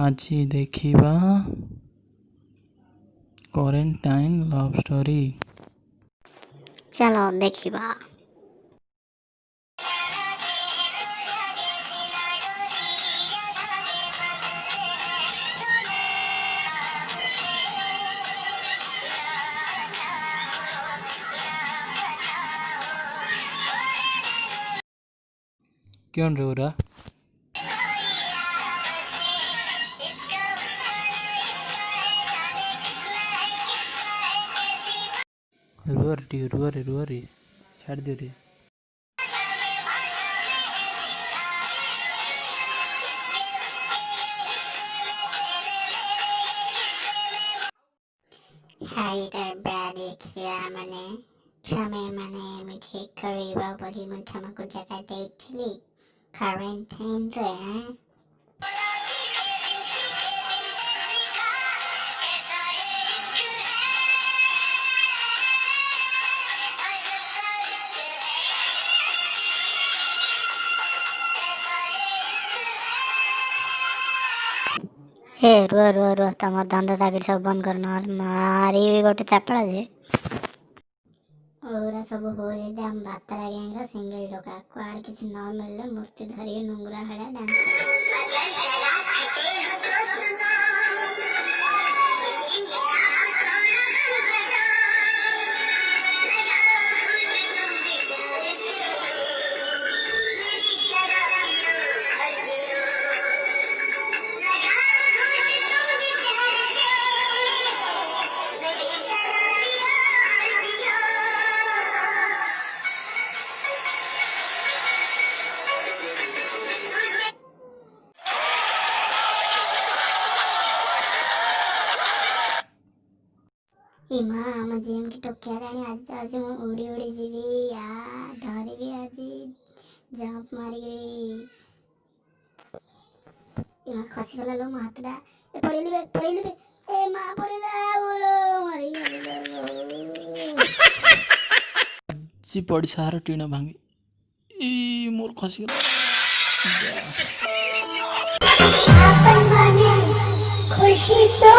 ଆଜି ଦେଖିବା quarantine love story. चलो देखिबा। क्यों रो रहा? रुआ रे छाड़ दे रे। ହାଇଟା ବ୍ୟାଡି ଖିଆ ମାନେ ଛମେ ମାନେ ମୁଁ ଠିକ୍ କରିବା ବୋଲି ମୁଁ ତମକୁ ଜାଗା ଦେଇଥିଲି କ୍ୱାରେଣ୍ଟାଇନ୍ରେ। हे रुह तमर धंधा चाकरी सब बंद कर नहले मारी गोटे चापड़ा जे ओरा सब हो जाए हम बातरा गैंग सिंगल टोका कुआड़ किसी न मिलले मूर्ति धरी नुंगरा हड़ा डांस इमा आम जीएम की टोकिया रानी आज आज मैं उड़ी उड़ी जीवी या धरी भी आज जंप मारी गई इमा खसी गला लो मातरा ए पड़ी लिबे ए मां पड़ीला बोलो मारी गई सी पड़ी सारा टीना भांगी ई मोर खसी अपन बने खुशी तो